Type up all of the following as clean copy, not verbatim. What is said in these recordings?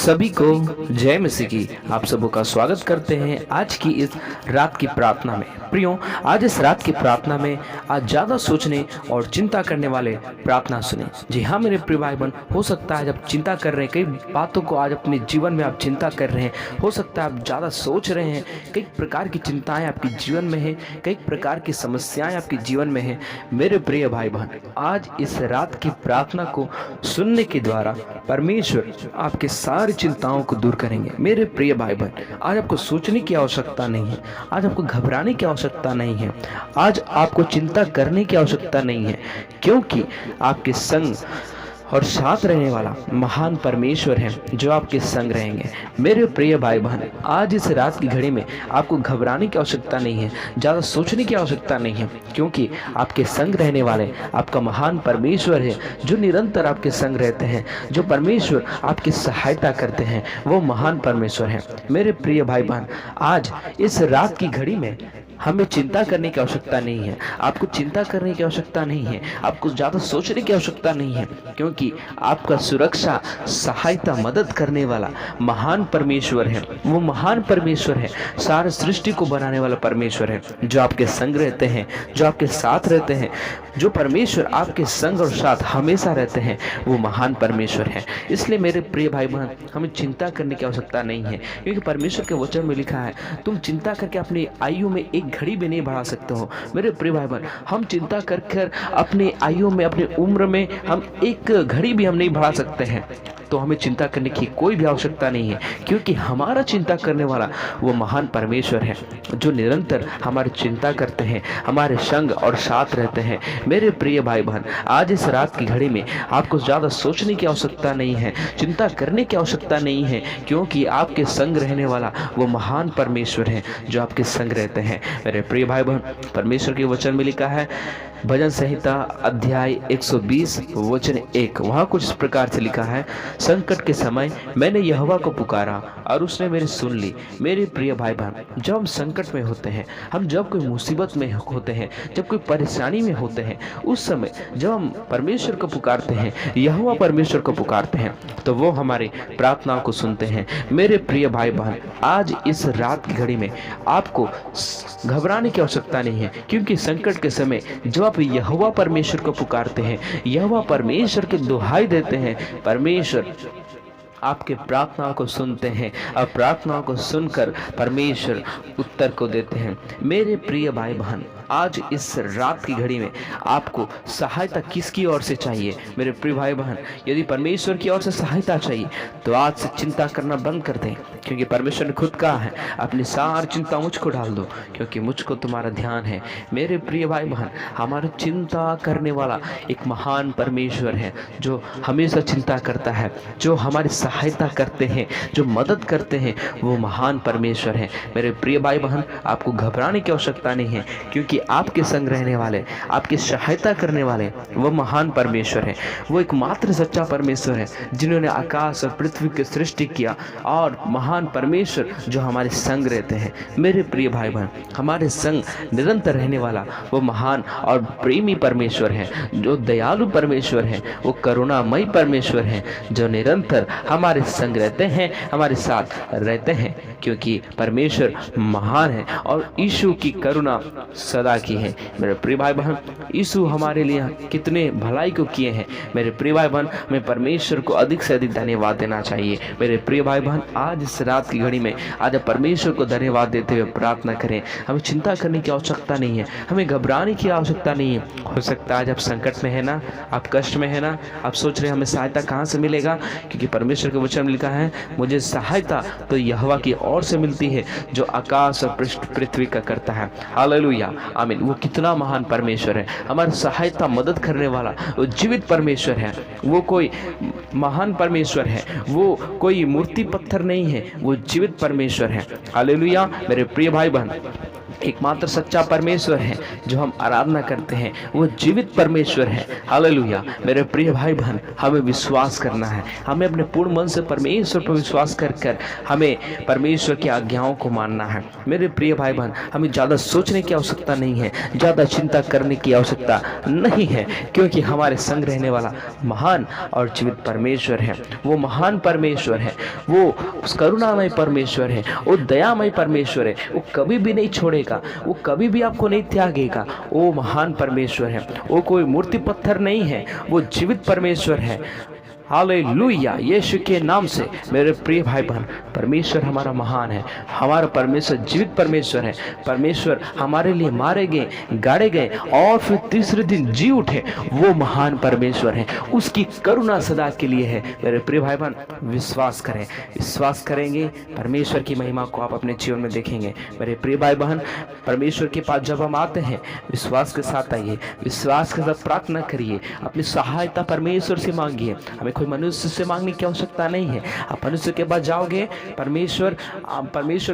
सभी को जय मसीह की। आप सबों का स्वागत करते हैं आज की इस रात की प्रार्थना में। प्रियो, आज इस रात की प्रार्थना में आज ज़्यादा सोचने और चिंता करने वाले प्रार्थना सुने। जी हाँ मेरे प्रिय भाई बहन, हो सकता है जब चिंता कर रहे हैं, कई बातों को आज अपने जीवन में आप चिंता कर रहे हैं, हो सकता है आप ज़्यादा सोच रहे हैं, कई प्रकार की चिंताएं आपके जीवन में हैं, कई प्रकार की समस्याएं आपके जीवन में हैं। मेरे प्रिय भाई बहन, आज इस रात की प्रार्थना को सुनने के द्वारा परमेश्वर आपके सारी चिंताओं को दूर करेंगे। मेरे प्रिय भाई बहन, आज आपको सोचने की आवश्यकता नहीं है, आज आपको घबराने की आवश्यकता नहीं है, आज आपको चिंता करने की आवश्यकता नहीं है, क्योंकि आपके संग और साथ रहने वाला महान परमेश्वर है जो आपके संग रहेंगे। मेरे प्रिय भाई बहन, आज इस रात की घड़ी में आपको घबराने की आवश्यकता नहीं है, ज़्यादा सोचने की आवश्यकता नहीं है, क्योंकि आपके संग रहने वाले आपका महान परमेश्वर है जो निरंतर आपके संग रहते हैं, जो परमेश्वर आपकी सहायता करते हैं, वो महान परमेश्वर है। मेरे प्रिय भाई बहन, आज इस रात की घड़ी में हमें चिंता करने की आवश्यकता नहीं है, आपको चिंता करने की आवश्यकता नहीं है, आपको ज़्यादा सोचने की आवश्यकता नहीं है, क्योंकि आपका सुरक्षा, सहायता, मदद करने वाला महान परमेश्वर है। वो महान परमेश्वर है, सारे सृष्टि को बनाने वाला परमेश्वर है जो आपके संग रहते हैं, जो आपके साथ रहते हैं। जो परमेश्वर आपके संग और साथ हमेशा रहते हैं वो महान परमेश्वर है। इसलिए मेरे प्रिय भाई बहन, हमें चिंता करने की आवश्यकता नहीं है, क्योंकि परमेश्वर के वचन में लिखा है, तुम चिंता करके अपनी आयु में एक घड़ी भी नहीं बढ़ा सकते हो। मेरे प्रिय भाई बहन, हम चिंता कर अपनी आयु में, अपनी उम्र में हम एक घड़ी भी हम नहीं बढ़ा सकते हैं, तो हमें चिंता करने की कोई भी आवश्यकता नहीं है, क्योंकि हमारा चिंता करने वाला वो महान परमेश्वर है जो निरंतर हमारी चिंता करते हैं, हमारे संग और साथ रहते हैं। मेरे प्रिय भाई बहन, आज इस रात की घड़ी में आपको ज़्यादा सोचने की आवश्यकता नहीं है, चिंता करने की आवश्यकता नहीं है, क्योंकि आपके संग रहने वाला वो महान परमेश्वर है जो आपके संग रहते हैं। मेरे प्रिय भाई बहन, परमेश्वर के वचन में लिखा है, भजन संहिता अध्याय 120 वचन 1, वहाँ कुछ इस प्रकार से लिखा है, संकट के समय मैंने यहोवा को पुकारा और उसने मेरी सुन ली। मेरे प्रिय भाई बहन, जब हम संकट में होते हैं, हम जब कोई मुसीबत में होते हैं, जब कोई परेशानी में होते हैं, उस समय जब हम परमेश्वर को पुकारते हैं, यहोवा परमेश्वर को पुकारते हैं, तो वो हमारी प्रार्थनाओं को सुनते हैं। मेरे प्रिय भाई बहन, आज इस रात की घड़ी में आपको घबराने की आवश्यकता नहीं है, क्योंकि संकट के समय जब आप यहोवा परमेश्वर को पुकारते हैं, यहोवा परमेश्वर की दुहाई देते हैं, परमेश्वर आपके प्रार्थनाओं को सुनते हैं और प्रार्थनाओं को सुनकर परमेश्वर उत्तर को देते हैं। मेरे प्रिय भाई बहन, आज इस रात की घड़ी में आपको सहायता किसकी ओर से चाहिए? मेरे प्रिय भाई बहन, यदि परमेश्वर की ओर से सहायता चाहिए तो आज से चिंता करना बंद कर दें, क्योंकि परमेश्वर ने खुद कहा है, अपनी सारी चिंता मुझको डाल दो क्योंकि मुझको तुम्हारा ध्यान है। मेरे प्रिय भाई बहन, हमारी चिंता करने वाला एक महान परमेश्वर है जो हमेशा चिंता करता है, जो हमारी सहायता करते हैं, जो मदद करते हैं, वो महान परमेश्वर है। मेरे प्रिय भाई बहन, आपको घबराने की आवश्यकता नहीं है, क्योंकि आपके संग रहने वाले, आपकी सहायता करने वाले वो महान परमेश्वर है। वो एकमात्र सच्चा परमेश्वर है जिन्होंने आकाश और पृथ्वी की सृष्टि किया, और महान परमेश्वर जो हमारे संग रहते हैं। मेरे प्रिय भाई बहन, हमारे संग निरंतर रहने वाला वो महान और प्रेमी परमेश्वर है, जो दयालु परमेश्वर है, वो करुणामयी परमेश्वर है, जो निरंतर हमारे संग रहते हैं, हमारे साथ रहते हैं, क्योंकि परमेश्वर महान है और यीशु की करुणा सदा की है। मेरे प्रिय भाई बहन, यीशु हमारे लिए कितने भलाई को किए हैं। मेरे प्रिय भाई बहन, हमें परमेश्वर को अधिक से अधिक धन्यवाद देना चाहिए। मेरे प्रिय भाई बहन, आज इस रात की घड़ी में आज परमेश्वर को धन्यवाद देते हुए प्रार्थना करें। हमें चिंता करने की आवश्यकता नहीं है, हमें घबराने की आवश्यकता नहीं है। हो सकता है आज आप संकट में है ना, आप कष्ट में है ना, आप सोच रहे हैं हमें सहायता कहाँ से मिलेगा, क्योंकि परमेश्वर के वचन में लिखा है, मुझे सहायता तो यहोवा की ओर से मिलती है जो आकाश और पृथ्वी का करता है। हालेलुया, आमीन। वो कितना महान परमेश्वर है, हमारी सहायता, मदद करने वाला वो जीवित परमेश्वर है। वो कोई महान परमेश्वर है, वो कोई मूर्ति पत्थर नहीं है, वो जीवित परमेश्वर है। हालेलुया। मेरे प्रिय भाई बहन, एकमात्र सच्चा परमेश्वर है जो हम आराधना करते हैं, वो जीवित परमेश्वर है। हालेलुया। मेरे प्रिय भाई बहन, हमें विश्वास करना है, हमें अपने पूर्ण मन से परमेश्वर पर विश्वास कर हमें परमेश्वर की आज्ञाओं को मानना है। मेरे प्रिय भाई बहन, हमें ज़्यादा सोचने की आवश्यकता नहीं है, ज़्यादा चिंता करने की आवश्यकता नहीं है, क्योंकि हमारे संग रहने वाला महान और जीवित परमेश्वर है। वो महान परमेश्वर है, वो करुणामय परमेश्वर है, वो दयामय परमेश्वर है। वो कभी भी नहीं छोड़ेगा, वो कभी भी आपको नहीं त्यागेगा। वो महान परमेश्वर है, वो कोई मूर्ति पत्थर नहीं है, वो जीवित परमेश्वर है। हालेलुया। यीशु के नाम से मेरे प्रिय भाई बहन, परमेश्वर हमारा महान है, हमारा परमेश्वर जीवित परमेश्वर है। परमेश्वर हमारे लिए मारे गए, गाड़े गए और फिर तीसरे दिन जी उठे, वो महान परमेश्वर है। उसकी करुणा सदा के लिए है। मेरे प्रिय भाई बहन, विश्वास करें, विश्वास करेंगे, परमेश्वर की महिमा को आप अपने जीवन में देखेंगे। मेरे प्रिय भाई बहन, परमेश्वर के पास जब हम आते हैं, विश्वास के साथ आइए, विश्वास के साथ प्रार्थना करिए, अपनी सहायता परमेश्वर से मांगिए। हमें कोई मनुष्य से मांगने की आवश्यकता नहीं है। आप मनुष्य के पास जाओगे, परमेश्वर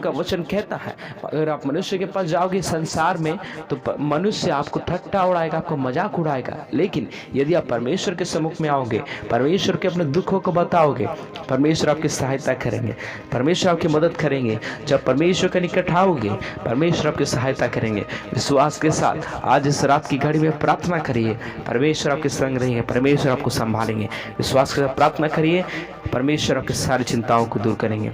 का वचन कहता है, अगर आप मनुष्य के पास जाओगे संसार में, तो मनुष्य आपको ठट्टा उड़ाएगा, आपको मजाक उड़ाएगा। लेकिन यदि आप परमेश्वर के सम्मुख में आओगे, परमेश्वर के अपने दुखों को बताओगे, परमेश्वर आपकी सहायता करेंगे, परमेश्वर आपकी मदद करेंगे। जब परमेश्वर के निकट आओगे, परमेश्वर आपकी सहायता करेंगे। विश्वास के साथ आज इस रात की घड़ी में प्रार्थना करिए, परमेश्वर आपके संग रहेंगे, परमेश्वर आपको संभालेंगे। विश्वास के साथ प्रार्थना करिए, परमेश्वर आपकी सारी चिंताओं को दूर करेंगे।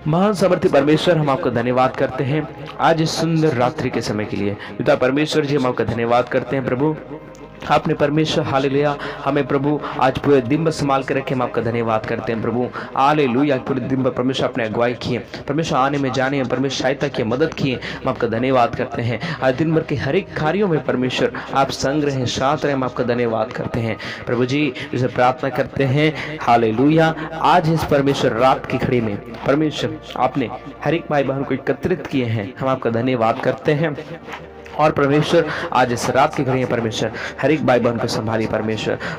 महान समर्थी परमेश्वर, हम आपका धन्यवाद करते हैं आज इस सुंदर रात्रि के समय के लिए। पिता परमेश्वर जी, हम आपका धन्यवाद करते हैं प्रभु, आपने परमेश्वर हालेलुया हमें प्रभु आज पूरे दिन भर संभाल कर रखे। हम आपका धन्यवाद करते हैं प्रभु, हालेलुया। पूरे दिन भर परमेश्वर अपने अगुवाई किए, परमेश्वर आने में जाने में परमेश्वर सहायता किए, मदद किए। हम आपका धन्यवाद करते हैं। आज दिन भर के हर एक कार्यों में परमेश्वर आप संग रहें, साथ रहें। हम आपका धन्यवाद करते हैं प्रभु जी। इसे प्रार्थना करते हैं हालेलुया, आज इस परमेश्वर रात की घड़ी में परमेश्वर आपने हर एक भाई बहन को एकत्रित किए हैं। हम आपका धन्यवाद करते हैं। और परमेश्वर आज इस रात की घड़ी में परमेश्वर हर एक भाई बहन को संभालिए।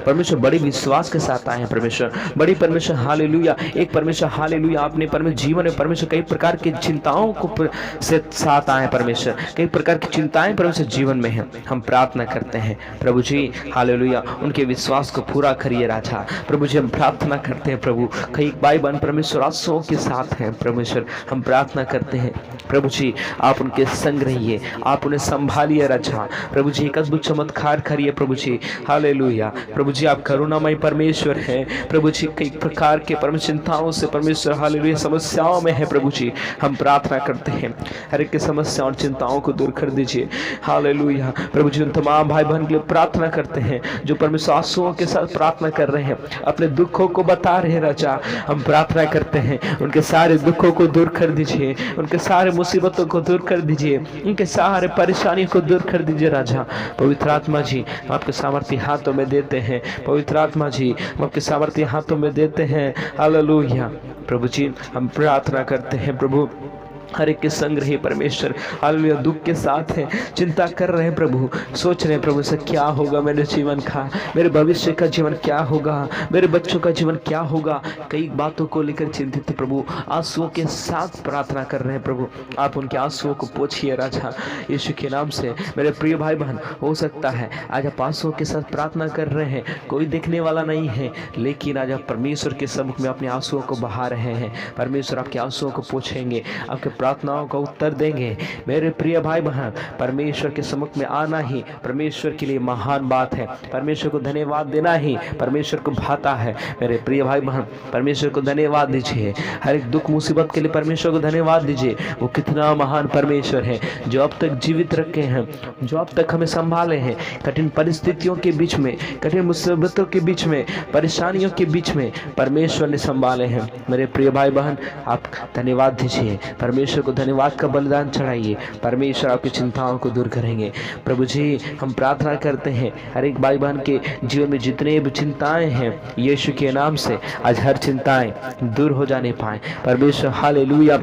परमेश्वर बड़ी विश्वास के साथ आए हैं परमेश्वर, बड़ी परमेश्वर हालेलुया। एक परमेश्वर हालेलुया अपने परमेश्वर जीवन में परमेश्वर कई प्रकार की चिंताओं को से साथ आए परमेश्वर, कई प्रकार की चिंताएं परमेश्वर जीवन में हैं। हम प्रार्थना करते हैं प्रभु जी हालेलुया, उनके विश्वास को पूरा करिए राजा। प्रभु जी हम प्रार्थना करते हैं प्रभु, कई भाई बहन परमेश्वर आंसुओं के साथ हैं परमेश्वर। हम प्रार्थना करते हैं प्रभु जी, आप उनके संग रहिए, आप उन्हें संभालिए राजा। प्रभु जी एक अद्भुत चमत्कार करिए प्रभु जी हालेलुया। प्रभु जी आप करुणामय परमेश्वर हैं प्रभु जी, कई प्रकार के परम चिंताओं से परमेश्वर हालेलुया समस्याओं में है प्रभु जी। हम प्रार्थना करते हैं हर एक की समस्या और चिंताओं को दूर कर दीजिए हालेलुया। प्रभु जी उन तमाम भाई बहन के लिए प्रार्थना करते हैं जो परमेश्वर आंसुओं के साथ प्रार्थना कर रहे हैं, अपने दुखों को बता रहे हैं राजा। हम प्रार्थना करते हैं उनके सारे दुखों को दूर कर दीजिए, उनके सारे मुसीबतों को दूर कर दीजिए, उनके सारे परेशानियों को दूर कर दीजिए राजा। पवित्र आत्मा जी हम आपके सामर्थ्य हाथों में देते हैं, पवित्र आत्मा जी हम आपके सामर्थ्य हाथों में देते हैं हालेलुया। प्रभु जी हम प्रार्थना करते हैं प्रभु, हर एक के संग रहे परमेश्वर हालेलुया। दुख के साथ हैं, चिंता कर रहे हैं प्रभु, सोच रहे हैं प्रभु से क्या होगा मेरे जीवन का, मेरे भविष्य का जीवन क्या होगा, मेरे बच्चों का जीवन क्या होगा। कई बातों को लेकर चिंतित प्रभु, आंसुओं के साथ प्रार्थना कर रहे हैं प्रभु। आप उनके आंसुओं को पोंछिए राजा यीशु के नाम से। मेरे प्रिय भाई बहन, हो सकता है आज आप आंसुओं के साथ प्रार्थना कर रहे हैं, कोई देखने वाला नहीं है, लेकिन आज आप परमेश्वर के सम्मुख में अपने आंसुओं को बहा रहे हैं। परमेश्वर आपके आंसुओं को पोंछेंगे, आपके प्रार्थनाओं का उत्तर देंगे। मेरे प्रिय भाई बहन, परमेश्वर के सम्मुख में आना ही परमेश्वर के लिए महान बात है। परमेश्वर को धन्यवाद देना ही परमेश्वर को भाता है। मेरे प्रिय भाई बहन, परमेश्वर को धन्यवाद दीजिए, हर एक दुख मुसीबत के लिए परमेश्वर को धन्यवाद दीजिए। वो कितना महान परमेश्वर है जो अब तक जीवित रखे हैं, जो अब तक हमें संभाले हैं। कठिन परिस्थितियों के बीच में, कठिन मुसीबतों के बीच में, परेशानियों के बीच में परमेश्वर ने संभाले हैं। मेरे प्रिय भाई बहन, आप धन्यवाद दीजिए, परमेश्वर को धन्यवाद का बलिदान चढ़ाइए। परमेश्वर आपकी चिंताओं को दूर करेंगे। प्रभु जी हम प्रार्थना करते हैं हर एक भाई बहन के जीवन में जितने भी चिंताएं हैं, यीशु के नाम से आज हर चिंताएं दूर हो जाने पाए परमेश्वर हालेलुया।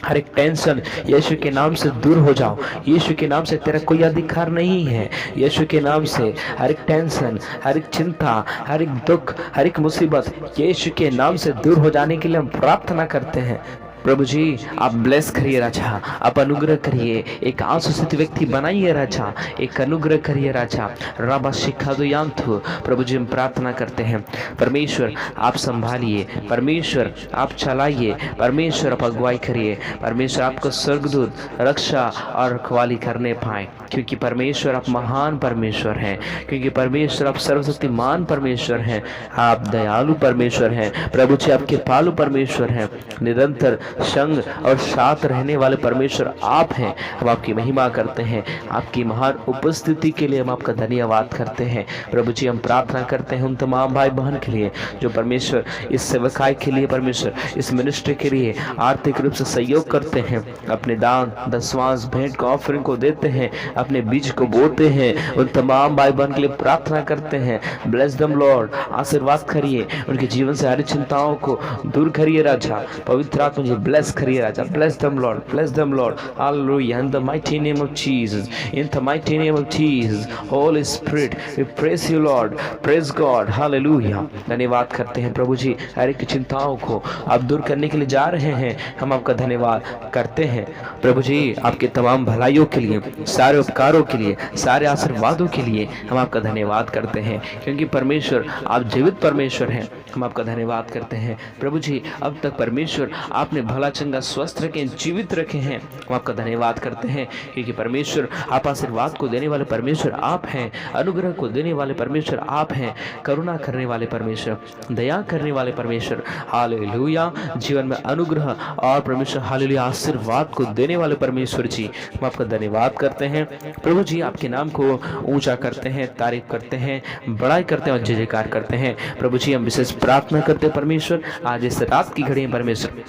हर एक टेंशन यीशु के नाम से दूर हो जाओ। यीशु के नाम से तेरा कोई अधिकार नहीं है। यीशु के नाम से हर एक टेंशन, हर एक चिंता, हर एक दुख, हर एक मुसीबत यीशु के नाम से दूर हो जाने के लिए हम प्रार्थना करते हैं प्रभु जी आप ब्लेस करिए राजा, आप अनुग्रह करिए, एक आशीषित व्यक्ति बनाइए राजा, एक अनुग्रह करिए राजा। रबा शिखा दो यांतु प्रभु जी हम प्रार्थना करते हैं परमेश्वर आप संभालिए, परमेश्वर आप चलाइए, परमेश्वर आप अगुवाई करिए, परमेश्वर आपको स्वर्गदूत रक्षा और रखवाली करने पाए, क्योंकि परमेश्वर आप महान परमेश्वर हैं, क्योंकि परमेश्वर आप सर्वशक्तिमान परमेश्वर हैं, आप दयालु परमेश्वर हैं प्रभु जी, आपके पालू परमेश्वर हैं, निरंतर संग और साथ रहने वाले परमेश्वर आप हैं। हम आपकी महिमा करते हैं, आपकी महान उपस्थिति के लिए हम आपका धन्यवाद करते हैं प्रभु जी। हम प्रार्थना करते हैं उन तमाम भाई बहन के लिए जो परमेश्वर इस सेवकाई के लिए, परमेश्वर इस मिनिस्ट्री के लिए आर्थिक रूप से सहयोग करते हैं, अपने दान दसवांश भेंट को ऑफरिंग को देते हैं, अपने बीज को बोते हैं। उन तमाम भाई बहन के लिए प्रार्थना करते हैं, ब्लेस देम लॉर्ड, आशीर्वाद करिए, उनके जीवन से हर चिंताओं को दूर करिए राजा, पवित्र आत्मा जी ब्लेस करिए राजा, bless them Lord, bless them Lord, hallelujah, in the mighty name of Jesus, in the mighty name of Jesus, holy spirit we praise you Lord, praise God, hallelujah. धन्यवाद करते हैं प्रभु जी, हर एक चिंताओं को आप दूर करने के लिए जा रहे हैं, हम आपका धन्यवाद करते हैं प्रभु जी, आपके तमाम भलाइयों के लिए, सारे उपकारों के लिए, सारे आशीर्वादों के लिए हम आपका धन्यवाद करते हैं, क्योंकि परमेश्वर आप जीवित परमेश्वर हैं। हम आपका धन्यवाद करते हैं प्रभु जी, अब तक परमेश्वर आपने भला चंगा स्वस्थ रखे, जीवित रखे हैं, हम आपका धन्यवाद करते हैं, क्योंकि परमेश्वर आप आशीर्वाद को देने वाले परमेश्वर आप हैं, अनुग्रह को देने वाले परमेश्वर आप हैं, करुणा करने वाले परमेश्वर, दया करने वाले परमेश्वर, हालेलुया, जीवन में अनुग्रह और परमेश्वर हालेलुया आशीर्वाद को देने वाले परमेश्वर जी, हम आपका धन्यवाद करते हैं प्रभु जी। आपके नाम को ऊंचा करते हैं, तारीफ करते हैं, बड़ाई करते हैं और जय जयकार करते हैं प्रभु जी। हम विशेष प्रार्थना करते हैं परमेश्वर, आज इस रात की घड़ी में परमेश्वर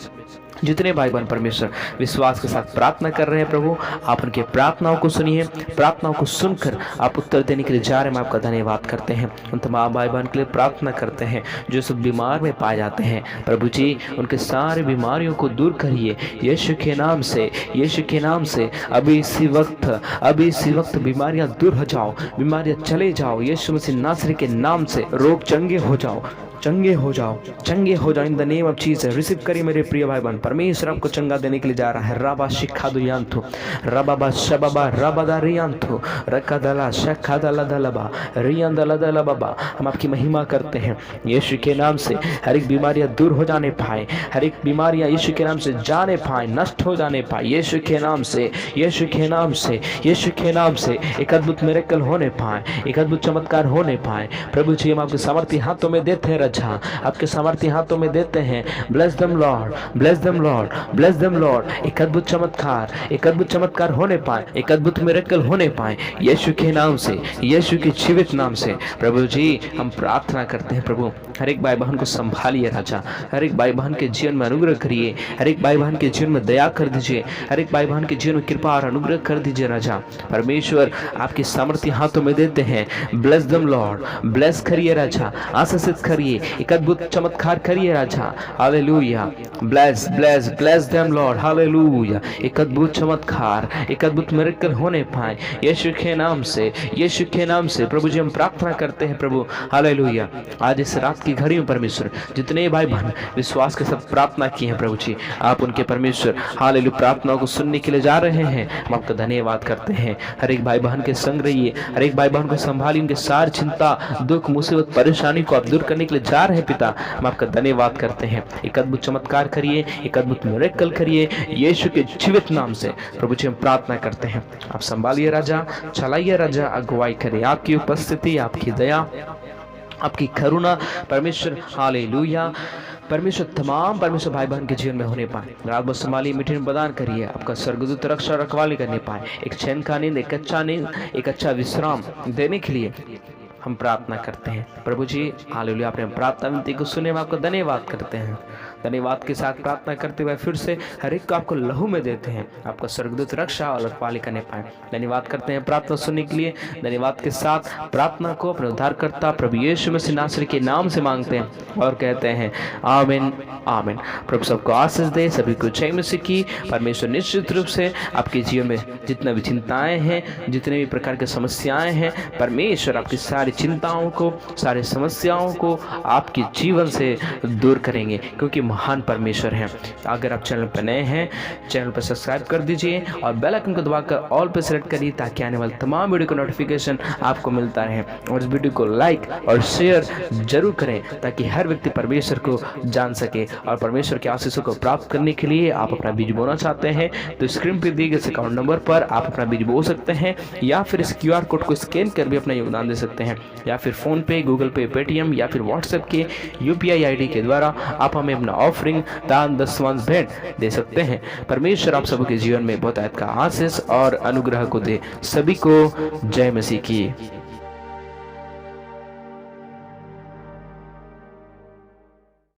जितने भाई बहन परमेश्वर विश्वास के साथ प्रार्थना कर रहे हैं प्रभु, आप उनके प्रार्थनाओं को सुनिए, प्रार्थनाओं को सुनकर आप उत्तर देने के लिए जा रहे हैं, हम आपका धन्यवाद करते हैं। उन तमाम भाई बहन के लिए प्रार्थना करते हैं जो सब बीमार में पाए जाते हैं प्रभु जी, उनके सारे बीमारियों को दूर करिए यीशु के नाम से, यीशु के नाम से। अभी इसी वक्त बीमारियां दूर हो जाओ, बीमारियां चले जाओ, यीशु मसीह नासरी के नाम से रोग चंगे हो जाओ, चंगे हो जाओ, चंगे हो जाओ in the name of Jesus. Receive करिए मेरे प्रिय भाई बहन, परमेश्वर आपको चंगा देने के लिए जा रहा है। राबा शिखा दुयांतु रबाबा शबाबा रबादा रियांतु रकादला शखादला दलबा रियांदला दलबा। हम आपकी महिमा करते हैं यीशु के नाम से, हर एक बीमारियां दूर हो जाने पाए, हर एक बीमारियां यीशु के नाम से जाने पाए, नष्ट हो जाने पाए यीशु के नाम से, यीशु के नाम से, यीशु के नाम से। एक अद्भुत मिरेकल होने पाए, एक अद्भुत चमत्कार होने पाए प्रभु जी। हम आपके सामर्थ्य हाथों में देते हैं राजा, आपके सामर्थ्य हाथों में देते हैं। Bless them Lord, bless them Lord, bless them Lord. एक अद्भुत चमत्कार, एक अद्भुत चमत्कार होने पाए, एक अद्भुत मिरेकल होने पाए यीशु के नाम से, यीशु के जीवित नाम से प्रभु जी। हम प्रार्थना करते हैं प्रभु, हर एक भाई बहन को संभालिए राजा, हर एक भाई बहन के जीवन में अनुग्रह करिए, हर एक भाई बहन के जीवन में दया कर दीजिए, हर एक भाई बहन के जीवन में कृपा और अनुग्रह कर दीजिए राजा। परमेश्वर आपकी सामर्थ्य हाथों में देते हैं। ब्लेस देम लॉर्ड, ब्लेस करिए राजा, आशीषित करिए, एक अद्भुत चमत्कार करिए राजा, hallelujah. Bless bless bless them Lord, hallelujah. एक अद्भुत चमत्कार, एक अद्भुत मिरेकल होने पाए यीशु के नाम से, यीशु के नाम से प्रभु जी। हम प्रार्थना करते हैं प्रभु, हालेलुया। आज इस रात की घड़ी में परमेश्वर जितने भाई बहन विश्वास के साथ प्रार्थना किए हैं प्रभु जी, आप उनके परमेश्वर हालेलुया प्रार्थनाओं को सुनने के लिए जा रहे हैं। हम आपका धन्यवाद करते हैं। हर एक भाई बहन के संग रहिए, हर एक भाई बहन को संभालिए, उनके सारी चिंता दुख मुसीबत परेशानी को आप दूर करने के लिए जा रहे हैं पिता। हम आपका धन्यवाद करते हैं। एक अद्भुत चमत्कार करिए, एक अद्भुत मिरेकल करिए यीशु के जीवित नाम से प्रभु जी। हम प्रार्थना करते हैं, आप संभालिए राजा, चलाइए राजा, अगुवाई करिए। आपकी उपस्थिति, आपकी दया, आपकी करुणा परमेश्वर, हालेलुया। परमेश्वर तमाम परमेश्वर भाई बहन के जीवन में होने पाए। रात भर संभालिए, मीठे में प्रदान करिए, आपका स्वर्गदूत रक्षा रखवाली करने पाए। एक चैन का नींद, एक अच्छा नींद, एक अच्छा विश्राम देने के लिए हम प्रार्थना करते हैं प्रभु जी, हालेलुया। आपने प्रार्थना विनती को सुने, हम आपको धन्यवाद करते हैं। धन्यवाद के साथ प्रार्थना करते हुए फिर से हर एक को आपको लहू में देते हैं, आपका स्वर्गदूत रक्षा और रखवाली करने पाए। धन्यवाद करते हैं प्रार्थना सुनने के लिए। धन्यवाद के साथ प्रार्थना को अपने उद्धारकर्ता प्रभु यीशु मसीह नासरी के नाम से मांगते हैं और कहते हैं आमीन, आमीन। प्रभु सबको आशीष दे, सभी को जय मसीह की। परमेश्वर निश्चित रूप से आपके जीवन में जितना भी चिंताएं हैं, जितने भी प्रकार की समस्याएं हैं, परमेश्वर आपकी सारी चिंताओं को, सारी समस्याओं को आपके जीवन से दूर करेंगे, क्योंकि महान परमेश्वर हैं। अगर आप चैनल पर नए हैं, चैनल पर सब्सक्राइब कर दीजिए और बेल आइकन को दबाकर ऑल पर सेलेक्ट करिए, ताकि आने वाले तमाम वीडियो का नोटिफिकेशन आपको मिलता रहे। और इस वीडियो को लाइक और शेयर जरूर करें, ताकि हर व्यक्ति परमेश्वर को जान सके। और परमेश्वर के आशीषों को प्राप्त करने के लिए आप अपना बीज बोना चाहते हैं तो स्क्रीन पर दिए गए अकाउंट नंबर पर आप अपना बीज बो सकते हैं, या फिर इस QR कोड को स्कैन कर भी अपना योगदान दे सकते हैं, या फिर फोन पे, गूगल पे, पेटीएम या फिर व्हाट्सएप के UPI ID के द्वारा आप हमें अपना ऑफरिंग, दान, दशवांश, भेंट दे सकते हैं। परमेश्वर आप सबके जीवन में बहुत का आशीष और अनुग्रह को दे। सभी को जय मसीह की।